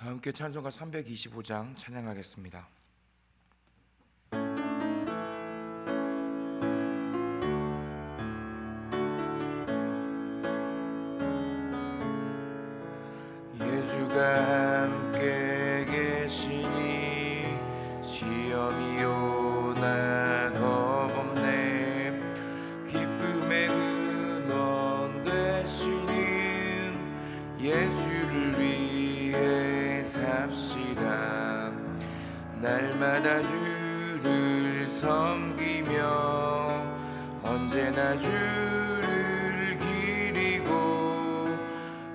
함께 찬송가 325장 찬양하겠습니다. 예수가 함께 계시니 시험이 오나 겁없네. 기쁨의 근원 되시는 예수를 위해 삽시다. 날마다 주를 섬기며 언제나 주를 기리고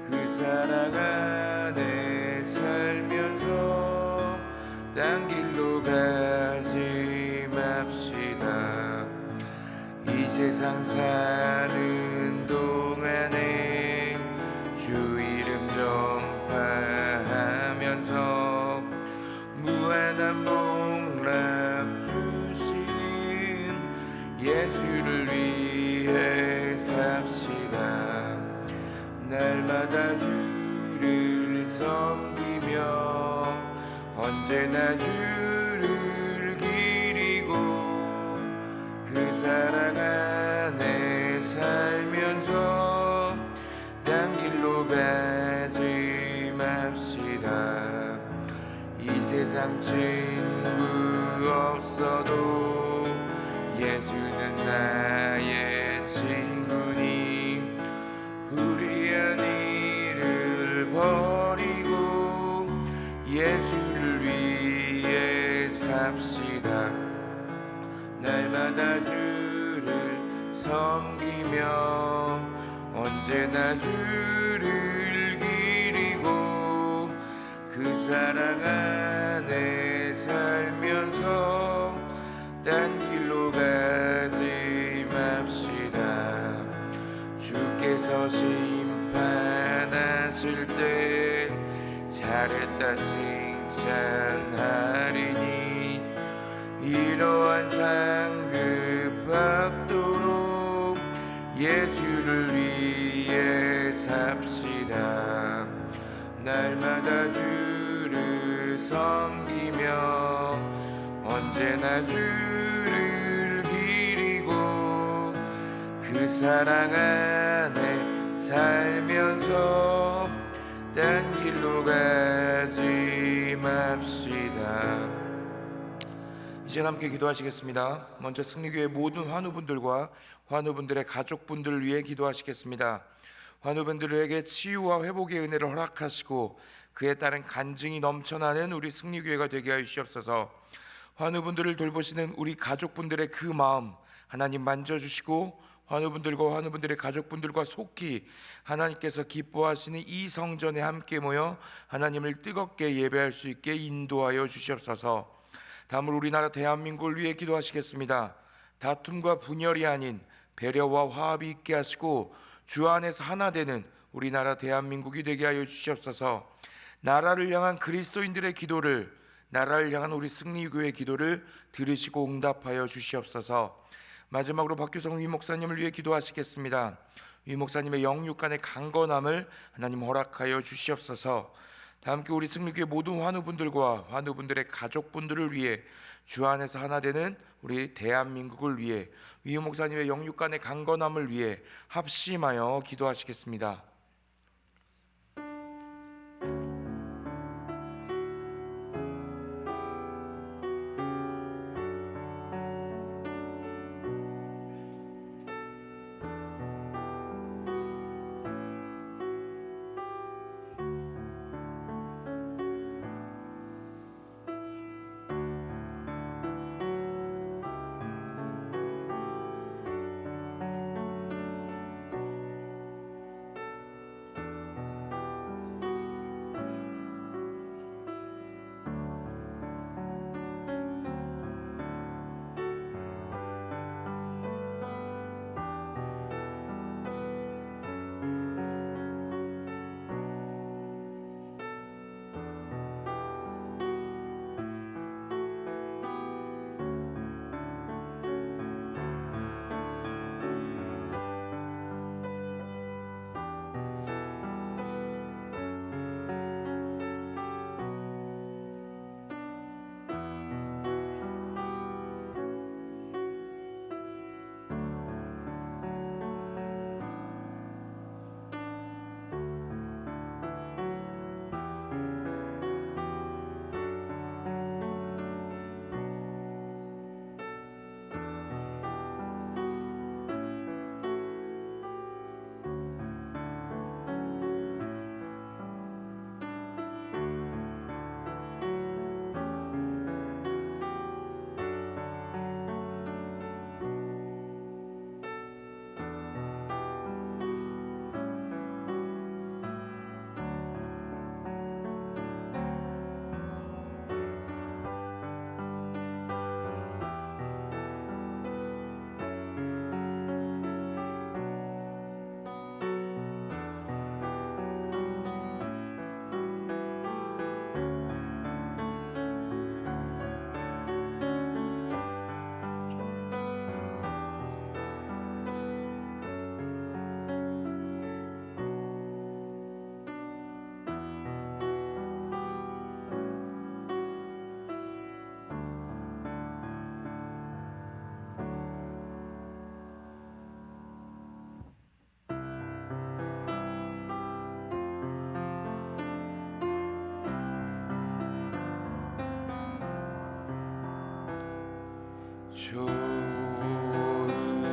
그 사랑 안에 살면서 딴 길로 가지 맙시다. 이 세상 사는 동안에 주 이름 전파하면서 무한한 복락 주시는 예수를 위해 삽시다. 날마다 주를 섬기며 언제나 주를 기리고 그 사랑 안에 살면서 딴 길로 가지 맙시다. 이 세상 친구 없어도 예수는 나의 친구니 불의한 일을 버리고 예수를 위해 삽시다. 날마다 주를 섬기며 언제나 주를 기리고 그 사랑 안에 살면서 딴 길로 가지 맙시다. 주께서 심판하실 때 잘했다 칭찬하리니 이러한 상급 받도록 예수를 위해 삽시다. 날마다 주를 섬기며 언제나 주를 기리고 그 사랑 안에 살면서 딴 길로 가지 맙시다. 이제 함께 기도하시겠습니다. 먼저 승리교회 모든 환우분들과 환우분들의 가족분들을 위해 기도하시겠습니다. 환우분들에게 치유와 회복의 은혜를 허락하시고 그에 따른 간증이 넘쳐나는 우리 승리교회가 되게 하여 주시옵소서. 환우분들을 돌보시는 우리 가족분들의 그 마음 하나님 만져주시고 환우분들과 환우분들의 가족분들과 속히 하나님께서 기뻐하시는 이 성전에 함께 모여 하나님을 뜨겁게 예배할 수 있게 인도하여 주시옵소서. 다음으로 우리나라 대한민국을 위해 기도하시겠습니다. 다툼과 분열이 아닌 배려와 화합이 있게 하시고 주 안에서 하나 되는 우리나라 대한민국이 되게 하여 주시옵소서. 나라를 향한 그리스도인들의 기도를, 나라를 향한 우리 승리교회의 기도를 들으시고 응답하여 주시옵소서. 마지막으로 박규성 위목사님을 위해 기도하시겠습니다. 위목사님의 영육간의 강건함을 하나님 허락하여 주시옵소서. 다 함께 우리 승리교회 모든 환우분들과 환우분들의 가족분들을 위해 주 안에서 하나 되는 우리 대한민국을 위해 위목사님의 영육간의 강건함을 위해 합심하여 기도하시겠습니다.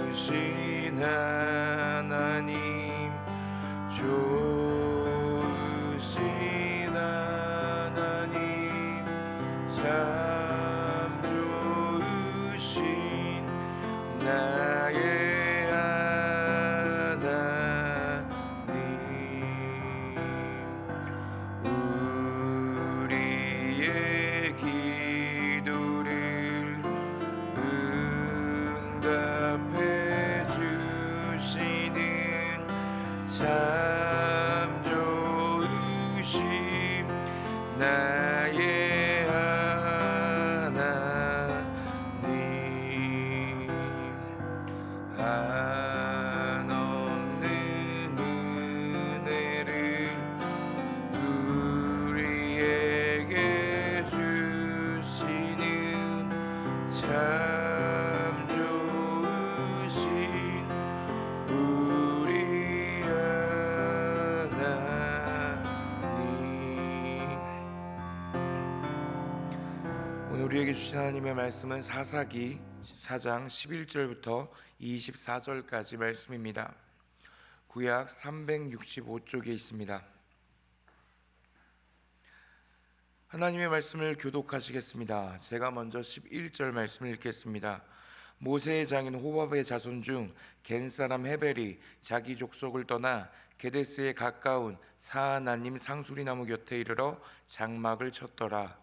좋으신 하나님, 좋으신 하나님, 참 좋으신 나의 하나님. 우리의 기도를 응답해 주시는 참 좋으신 나의 하나님. 한없는 은혜를 우리에게 주시는 참 좋으신 우리 하나님. 오늘 우리에게 주신 하나님의 말씀은 사사기 4장 11절부터 24절까지 말씀입니다. 구약 365쪽에 있습니다. 하나님의 말씀을 교독하시겠습니다. 제가 먼저 11절 말씀을 읽겠습니다. 모세의 장인 호밥의 자손 중 겐 사람 헤벨이 자기 족속을 떠나 게데스에 가까운 사하나님 상수리나무 곁에 이르러 장막을 쳤더라.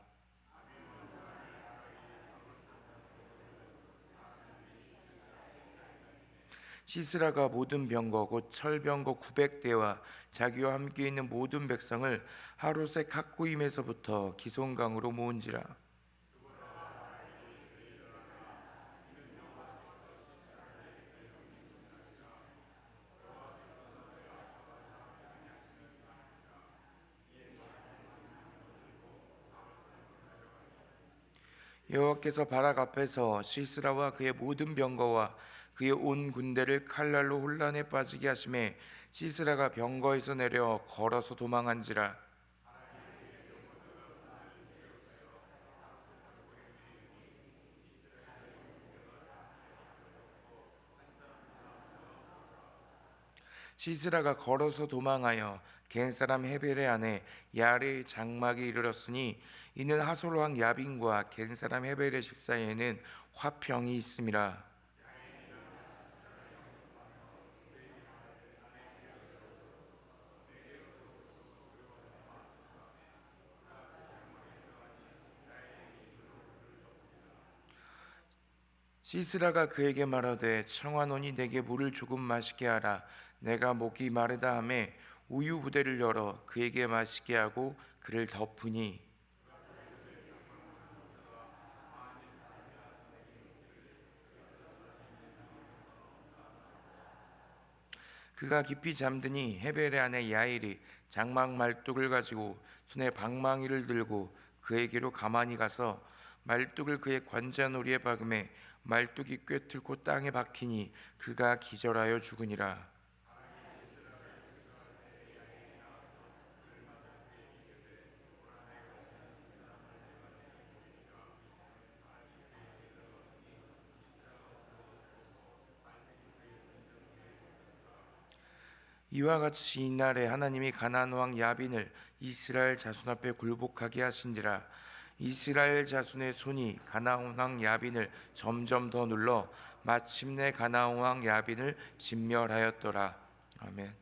시스라가 모든 병거 곧 철병거 900대와 자기와 함께 있는 모든 백성을 하롯의 학고임에서부터 기손강으로 모은지라. 여호와께서 바락 앞에서 시스라와 그의 모든 병거와 그의 온 군대를 칼날로 혼란에 빠지게 하심에 시스라가 병거에서 내려 걸어서 도망한지라. 시스라가 걸어서 도망하여 겐 사람 헤벨의 아내 야레의 장막에 이르렀으니 이는 하솔 왕 야빈과 겐 사람 헤벨의 집 사이에는 화평이 있음이라. 시스라가 그에게 말하되 청하노니 내게 물을 조금 마시게 하라. 내가 목이 마르다 하매 우유 부대를 열어 그에게 마시게 하고 그를 덮으니 그가 깊이 잠드니 헤벨의 아내 야일이 장막 말뚝을 가지고 손에 방망이를 들고 그에게로 가만히 가서 말뚝을 그의 관자놀이에 박음에 말뚝이 꿰뚫고 땅에 박히니 그가 기절하여 죽으니라. 이와 같이 이날에 하나님이 가나안 왕 야빈을 이스라엘 자손 앞에 굴복하게 하신지라. 이스라엘 자손의 손이 가나안 왕 야빈을 점점 더 눌러 마침내 가나안 왕 야빈을 진멸하였더라. 아멘.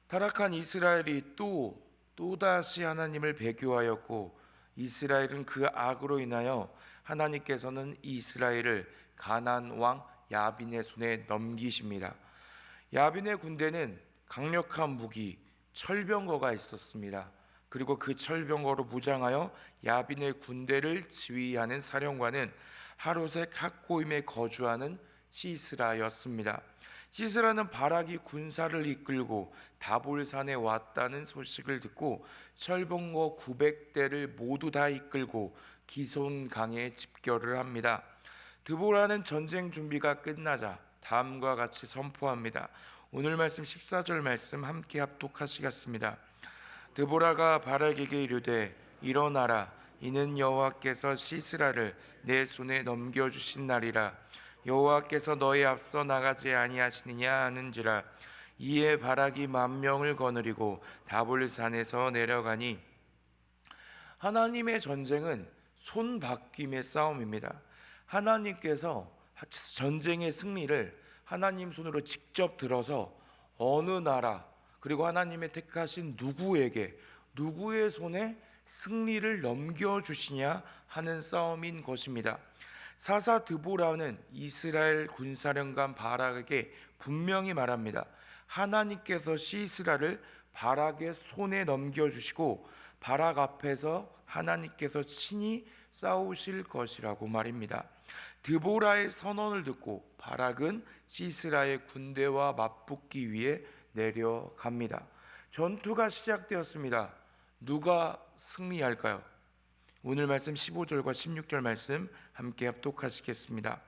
타락한 이스라엘이 또다시 하나님을 배교하였고 이스라엘은 그 악으로 인하여 하나님께서는 이스라엘을 가나안 왕 야빈의 손에 넘기십니다. 야빈의 군대는 강력한 무기 철병거가 있었습니다. 그리고 그 철병거로 무장하여 야빈의 군대를 지휘하는 사령관은 하롯의 학고임에 거주하는 시스라였습니다. 시스라는 바락이 군사를 이끌고 다볼산에 왔다는 소식을 듣고 철병거 900대를 모두 다 이끌고 기손강에 집결을 합니다. 드보라는 전쟁 준비가 끝나자 다음과 같이 선포합니다. 오늘 말씀 14절 말씀 함께 합독하시겠습니다. 드보라가 바락에게 이르되 일어나라, 이는 여호와께서 시스라를 내 손에 넘겨주신 날이라. 여호와께서 너희 앞서 나가지 아니하시느냐 하는지라. 이에 바락이 10,000명을 거느리고 다볼산에서 내려가니. 하나님의 전쟁은 손바뀜의 싸움입니다. 하나님께서 전쟁의 승리를 하나님 손으로 직접 들어서 어느 나라 그리고 하나님의 택하신 누구에게 누구의 손에 승리를 넘겨주시냐 하는 싸움인 것입니다. 사사 드보라는 이스라엘 군사령관 바락에게 분명히 말합니다. 하나님께서 시스라를 바락의 손에 넘겨주시고 바락 앞에서 하나님께서 친히 싸우실 것이라고 말입니다. 드보라의 선언을 듣고 바락은 시스라의 군대와 맞붙기 위해 내려갑니다. 전투가 시작되었습니다. 누가 승리할까요? 오늘 말씀 15절과 16절 말씀 함께 합독하시겠습니다.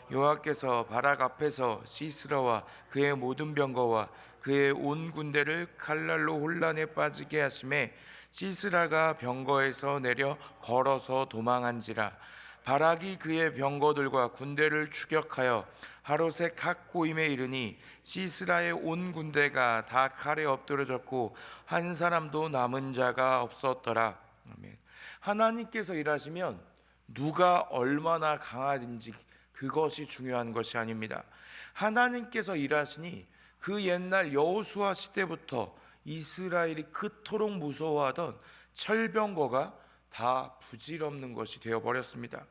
여호와께서 바락 앞에서 시스라와 그의 모든 병거와 그의 온 군대를 칼날로 혼란에 빠지게 하심에 시스라가 병거에서 내려 걸어서 도망한지라. 바락이 그의 병거들과 군대를 추격하여 하롯의 갓고임에 이르니 시스라의 온 군대가 다 칼에 엎드러졌고 한 사람도 남은 자가 없었더라. 아멘. 하나님께서 일하시면 누가 얼마나 강하든지 그것이 중요한 것이 아닙니다. 하나님께서 일하시니 그 옛날 여호수아 시대부터 이스라엘이 그토록 무서워하던 철병거가 다 부질없는 것이 되어버렸습니다.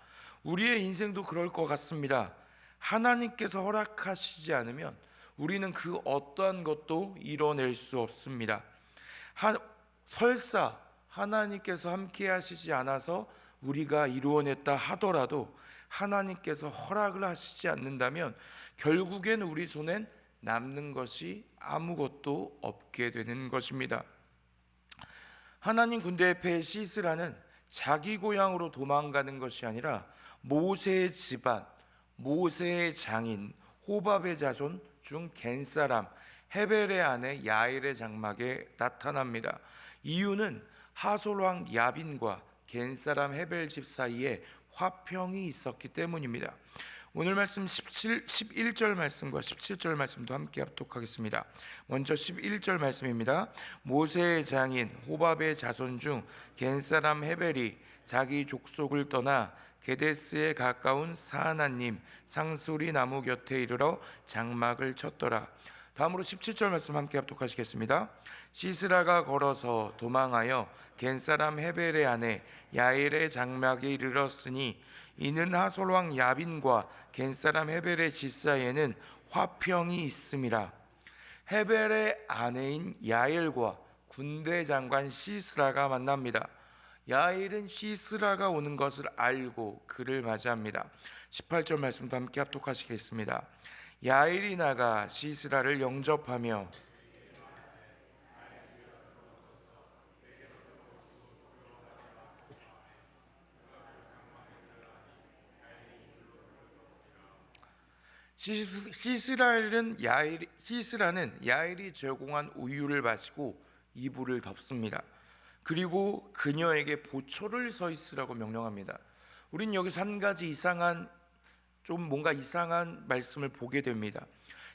우리의 인생도 그럴 것 같습니다. 하나님께서 허락하시지 않으면 우리는 그 어떠한 것도 이뤄낼 수 없습니다. 설사 하나님께서 함께 하시지 않아서 우리가 이루어냈다 하더라도 하나님께서 허락을 하시지 않는다면 결국엔 우리 손엔 남는 것이 아무것도 없게 되는 것입니다. 하나님 군대의 패 시스라는 자기 고향으로 도망가는 것이 아니라 모세의 집안, 모세의 장인, 호밥의 자손 중 겐사람 헤벨의 아내 야일의 장막에 나타납니다. 이유는 하솔왕 야빈과 겐사람 헤벨 집 사이에 화평이 있었기 때문입니다. 오늘 말씀 11절 말씀과 17절 말씀도 함께 합독하겠습니다. 먼저 11절 말씀입니다. 모세의 장인 호밥의 자손 중 겐사람 헤벨이 자기 족속을 떠나 게데스에 가까운 사하나님 상소리 나무 곁에 이르러 장막을 쳤더라. 다음으로 17절 말씀 함께 합독하시겠습니다. 시스라가 걸어서 도망하여 겐사람 헤벨의 아내 야일의 장막에 이르렀으니 이는 하솔왕 야빈과 겐사람 헤벨의 집 사이에는 화평이 있음이라. 헤벨의 아내인 야일과 군대 장관 시스라가 만납니다. 야일은 시스라가 오는 것을 알고 그를 맞이합니다. 18절 말씀도 함께 합독하시겠습니다. 야일이 나가 시스라를 영접하며 시스라는 야일이 제공한 우유를 마시고 이불을 덮습니다. 그리고 그녀에게 보초를 서 있으라고 명령합니다. 우린 여기서 한 가지 뭔가 이상한 말씀을 보게 됩니다.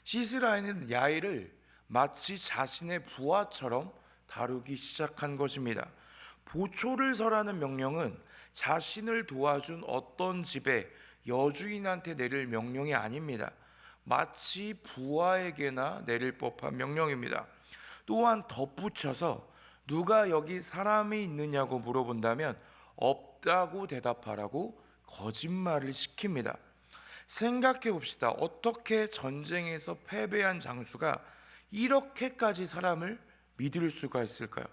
시스라는 야일을 마치 자신의 부하처럼 다루기 시작한 것입니다. 보초를 서라는 명령은 자신을 도와준 어떤 집에 여주인한테 내릴 명령이 아닙니다. 마치 부하에게나 내릴 법한 명령입니다. 또한 덧붙여서 누가 여기 사람이 있느냐고 물어본다면 없다고 대답하라고 거짓말을 시킵니다. 생각해 봅시다. 어떻게 전쟁에서 패배한 장수가 이렇게까지 사람을 믿을 수가 있을까요?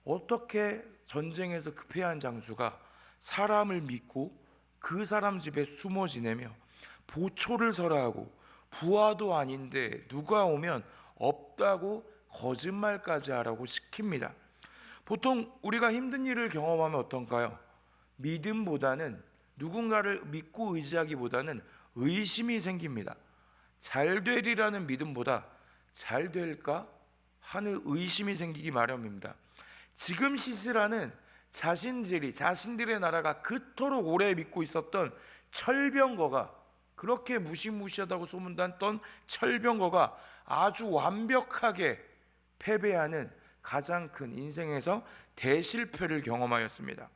어떻게 전쟁에서 패한 장수가 사람을 믿고 그 사람 집에 숨어 지내며 보초를 서라 하고 부하도 아닌데 누가 오면 없다고 거짓말까지 하라고 시킵니다. 보통 우리가 힘든 일을 경험하면 어떤가요? 믿음보다는 누군가를 믿고 의지하기보다는 의심이 생깁니다. 잘 되리라는 믿음보다 잘 될까 하는 의심이 생기기 마련입니다. 지금 시스라는 자신들의 나라가 그토록 오래 믿고 있었던 철병거가, 그렇게 무시무시하다고 소문났던 철병거가 아주 완벽하게 패배하는 가장 큰 인생에서 대실패를 경험하였습니다.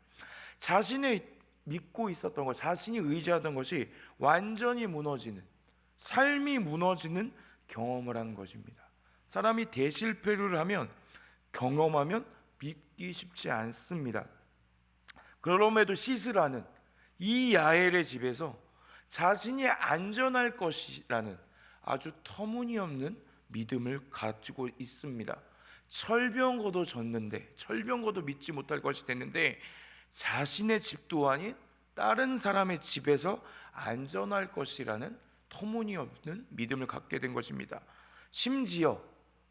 자신이 믿고 있었던 것, 자신이 의지하던 것이 완전히 무너지는, 삶이 무너지는 경험을 하는 것입니다. 사람이 대실패를 경험하면 믿기 쉽지 않습니다. 그럼에도 시스라는 이 야엘의 집에서 자신이 안전할 것이라는 아주 터무니없는 믿음을 가지고 있습니다. 철병거도 졌는데, 철병거도 믿지 못할 것이 됐는데, 자신의 집도 아닌 다른 사람의 집에서 안전할 것이라는 터무니없는 믿음을 갖게 된 것입니다. 심지어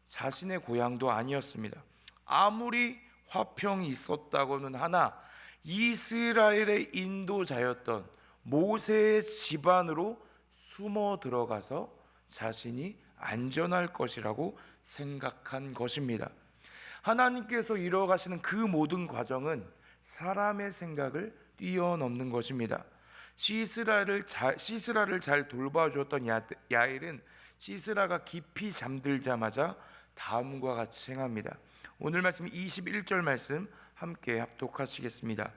자신의 고향도 아니었습니다. 아무리 화평이 있었다고는 하나 이스라엘의 인도자였던 모세의 집안으로 숨어 들어가서 자신이 안전할 것이라고 생각한 것입니다. 하나님께서 이뤄가시는 그 모든 과정은 사람의 생각을 뛰어넘는 것입니다. 시스라를 잘 돌봐주었던 야엘은 시스라가 깊이 잠들자마자 다음과 같이 행합니다. 오늘 말씀 21절 말씀 함께 합독하시겠습니다.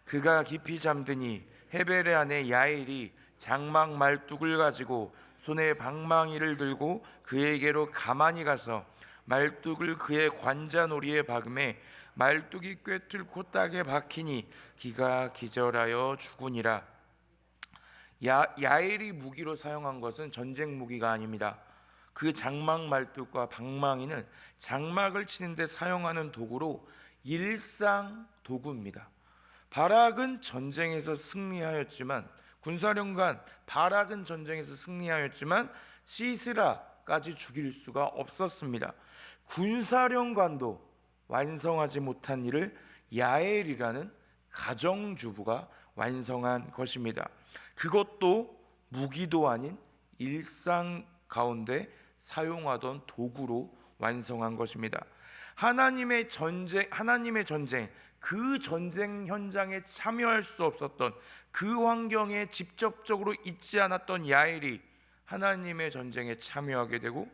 그가 깊이 잠드니 헤벨의 아내 야엘이 장막 말뚝을 가지고 손에 방망이를 들고 그에게로 가만히 가서 말뚝을 그의 관자놀이에 박음에 말뚝이 꿰뚫고 땅에 박히니 기가 기절하여 죽으니라. 야엘이 무기로 사용한 것은 전쟁 무기가 아닙니다. 그 장막 말뚝과 방망이는 장막을 치는데 사용하는 도구로 일상 도구입니다. 바락은 전쟁에서 승리하였지만, 군사령관 바락은 전쟁에서 승리하였지만 시스라까지 죽일 수가 없었습니다. 군사령관도 완성하지 못한 일을 야엘이라는 가정주부가 완성한 것입니다. 그것도 무기도 아닌 일상 가운데 사용하던 도구로 완성한 것입니다. 하나님의 전쟁, 그 전쟁 현장에 참여할 수 없었던, 그 환경에 직접적으로 있지 않았던 야엘이 하나님의 전쟁에 참여하게 되고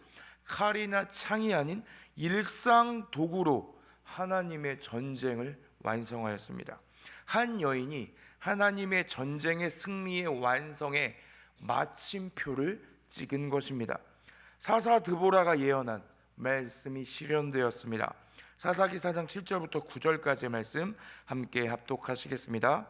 칼이나 창이 아닌 일상 도구로 하나님의 전쟁을 완성하였습니다. 한 여인이 하나님의 전쟁의 승리의 완성에 마침표를 찍은 것입니다. 사사 드보라가 예언한 말씀이 실현되었습니다. 사사기 4장 7절부터 9절까지의 말씀 함께 합독하시겠습니다.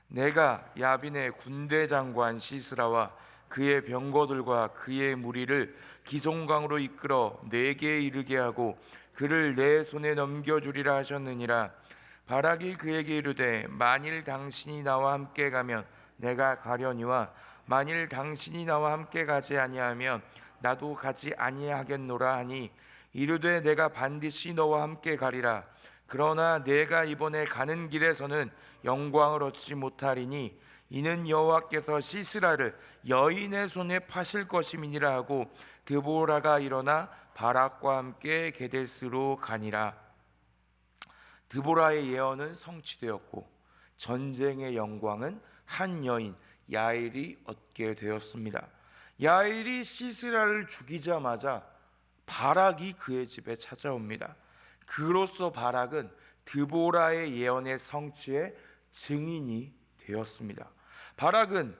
내가 야빈의 군대 장관 시스라와 그의 병거들과 그의 무리를 기송강으로 이끌어 내게 이르게 하고 그를 내 손에 넘겨주리라 하셨느니라. 바락이 그에게 이르되 만일 당신이 나와 함께 가면 내가 가려니와 만일 당신이 나와 함께 가지 아니하면 나도 가지 아니하겠노라 하니 이르되 내가 반드시 너와 함께 가리라. 그러나 내가 이번에 가는 길에서는 영광을 얻지 못하리니 이는 여호와께서 시스라를 여인의 손에 파실 것임이니라 하고 드보라가 일어나 바락과 함께 게데스로 가니라. 드보라의 예언은 성취되었고 전쟁의 영광은 한 여인 야엘이 얻게 되었습니다. 야엘이 시스라를 죽이자마자 바락이 그의 집에 찾아옵니다. 그로써 바락은 드보라의 예언의 성취의 증인이 되었습니다. 바락은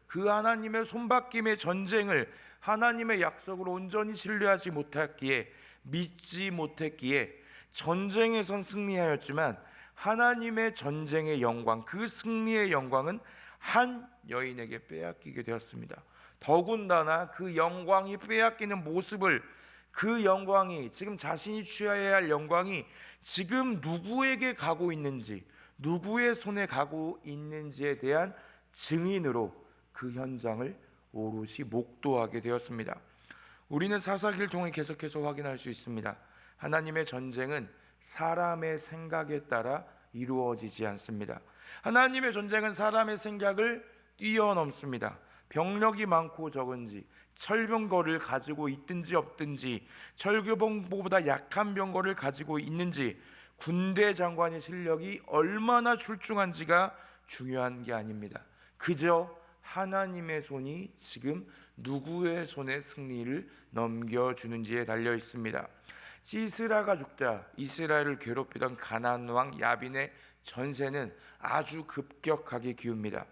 그 하나님의 손바뀜의 전쟁을 하나님의 약속을 온전히 신뢰하지 못했기에, 믿지 못했기에 전쟁에선 승리하였지만 하나님의 전쟁의 영광, 그 승리의 영광은 한 여인에게 빼앗기게 되었습니다. 더군다나 그 영광이 빼앗기는 모습을, 그 영광이, 지금 자신이 취해야 할 영광이 지금 누구에게 가고 있는지, 누구의 손에 가고 있는지에 대한 증인으로 그 현장을 오롯이 목도하게 되었습니다. 우리는 사사기를 통해 계속해서 확인할 수 있습니다. 하나님의 전쟁은 사람의 생각에 따라 이루어지지 않습니다. 하나님의 전쟁은 사람의 생각을 뛰어넘습니다. 병력이 많고 적은지, 철병거를 가지고 있든지 없든지, 철교병보다 약한 병거를 가지고 있는지, 군대 장관의 실력이 얼마나 출중한지가 중요한 게 아닙니다. 그저 하나님의 손이 지금 누구의 손에 승리를 넘겨주는지에 달려 있습니다. 시스라가 죽자 이스라엘을 괴롭히던 가나안 왕 야빈의 전세는 아주 급격하게 기웁니다.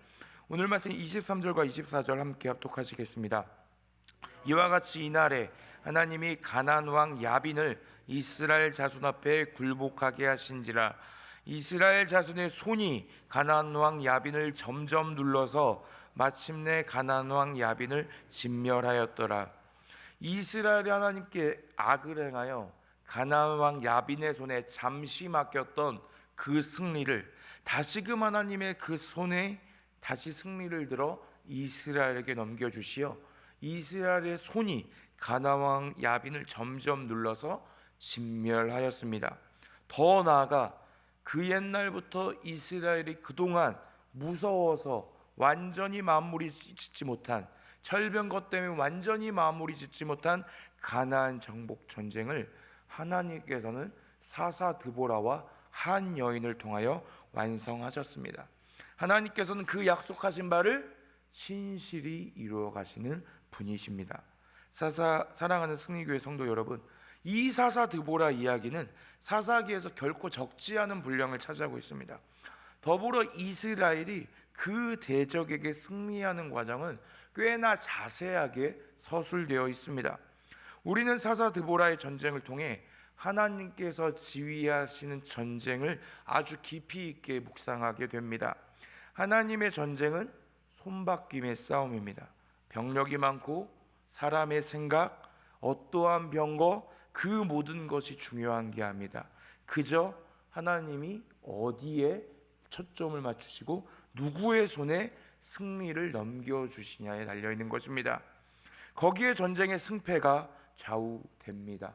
오늘 말씀 23절과 24절 함께 합독하시겠습니다. 이와 같이 이날에 하나님이 가나안 왕 야빈을 이스라엘 자손 앞에 굴복하게 하신지라. 이스라엘 자손의 손이 가나안 왕 야빈을 점점 눌러서 마침내 가나안 왕 야빈을 진멸하였더라. 이스라엘이 하나님께 악을 행하여 가나안 왕 야빈의 손에 잠시 맡겼던 그 승리를 다시금 하나님의 그 손에 다시 승리를 들어 이스라엘에게 넘겨주시어 이스라엘의 손이 가나안 왕 야빈을 점점 눌러서 진멸하였습니다. 더 나아가 그 옛날부터 이스라엘이 그동안 무서워서 완전히 마무리 짓지 못한, 철병거 때문에 완전히 마무리 짓지 못한 가나안 정복 전쟁을 하나님께서는 사사 드보라와 한 여인을 통하여 완성하셨습니다. 하나님께서는 그 약속하신 바를 신실히 이루어 가시는 분이십니다. 사랑하는 승리교회 성도 여러분, 이 사사 드보라 이야기는 사사기에서 결코 적지 않은 분량을 차지하고 있습니다. 더불어 이스라엘이 그 대적에게 승리하는 과정은 꽤나 자세하게 서술되어 있습니다. 우리는 사사 드보라의 전쟁을 통해 하나님께서 지휘하시는 전쟁을 아주 깊이 있게 묵상하게 됩니다. 하나님의 전쟁은 손바뀜의 싸움입니다. 병력이 많고 사람의 생각, 어떠한 병거, 그 모든 것이 중요한 게 아닙니다. 그저 하나님이 어디에 초점을 맞추시고 누구의 손에 승리를 넘겨주시냐에 달려있는 것입니다. 거기에 전쟁의 승패가 좌우됩니다.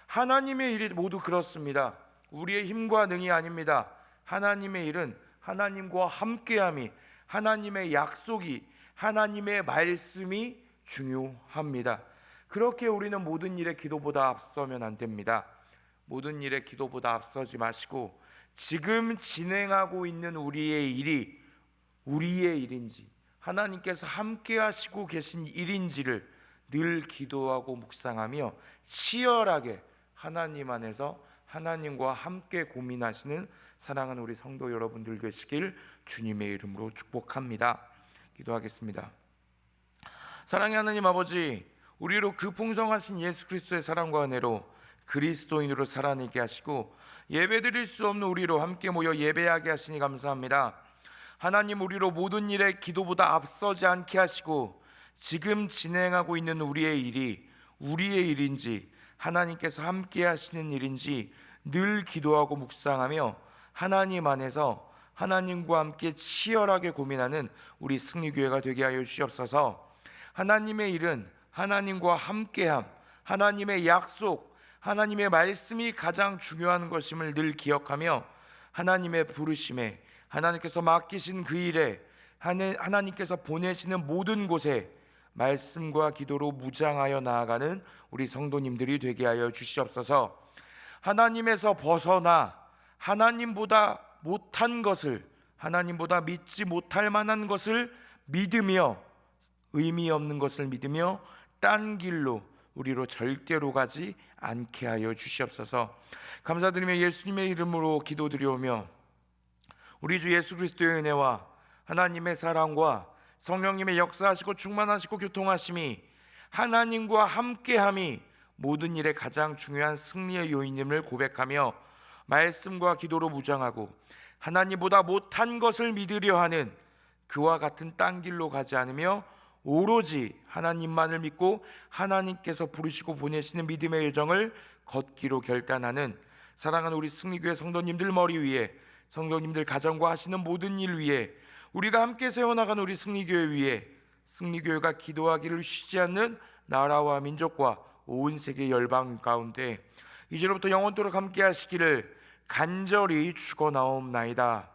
하나님의 일이 모두 그렇습니다. 우리의 힘과 능이 아닙니다. 하나님의 일은 하나님과 함께함이, 하나님의 약속이, 하나님의 말씀이 중요합니다. 그렇게 우리는 모든 일에 기도보다 앞서면 안 됩니다. 모든 일에 기도보다 앞서지 마시고 지금 진행하고 있는 우리의 일이 우리의 일인지, 하나님께서 함께 하시고 계신 일인지를 늘 기도하고 묵상하며 치열하게 하나님 안에서 하나님과 함께 고민하시는 사랑하는 우리 성도 여러분들 되시길 주님의 이름으로 축복합니다. 기도하겠습니다. 사랑의 하나님 아버지, 우리로 그 풍성하신 예수 그리스도의 사랑과 은혜로 그리스도인으로 살아내게 하시고 예배드릴 수 없는 우리로 함께 모여 예배하게 하시니 감사합니다. 하나님, 우리로 모든 일에 기도보다 앞서지 않게 하시고 지금 진행하고 있는 우리의 일이 우리의 일인지 하나님께서 함께 하시는 일인지 늘 기도하고 묵상하며 하나님 안에서 하나님과 함께 치열하게 고민하는 우리 승리교회가 되게 하여 주시옵소서. 하나님의 일은 하나님과 함께함, 하나님의 약속, 하나님의 말씀이 가장 중요한 것임을 늘 기억하며 하나님의 부르심에, 하나님께서 맡기신 그 일에, 하나님께서 보내시는 모든 곳에 말씀과 기도로 무장하여 나아가는 우리 성도님들이 되게 하여 주시옵소서. 하나님에서 벗어나 하나님보다 못한 것을, 하나님보다 믿지 못할 만한 것을 믿으며, 의미 없는 것을 믿으며 딴 길로 우리로 절대로 가지 않게 하여 주시옵소서. 감사드리며 예수님의 이름으로 기도드리오며 우리 주 예수 그리스도의 은혜와 하나님의 사랑과 성령님의 역사하시고 충만하시고 교통하심이, 하나님과 함께함이 모든 일에 가장 중요한 승리의 요인임을 고백하며 말씀과 기도로 무장하고 하나님보다 못한 것을 믿으려 하는 그와 같은 딴 길로 가지 않으며 오로지 하나님만을 믿고 하나님께서 부르시고 보내시는 믿음의 여정을 걷기로 결단하는 사랑하는 우리 승리교회 성도님들 머리 위에, 성도님들 가정과 하시는 모든 일 위에, 우리가 함께 세워나가는 우리 승리교회 위에, 승리교회가 기도하기를 쉬지 않는 나라와 민족과 온 세계 열방 가운데 이제로부터 영원토록 함께 하시기를 간절히 축원하옵나이다.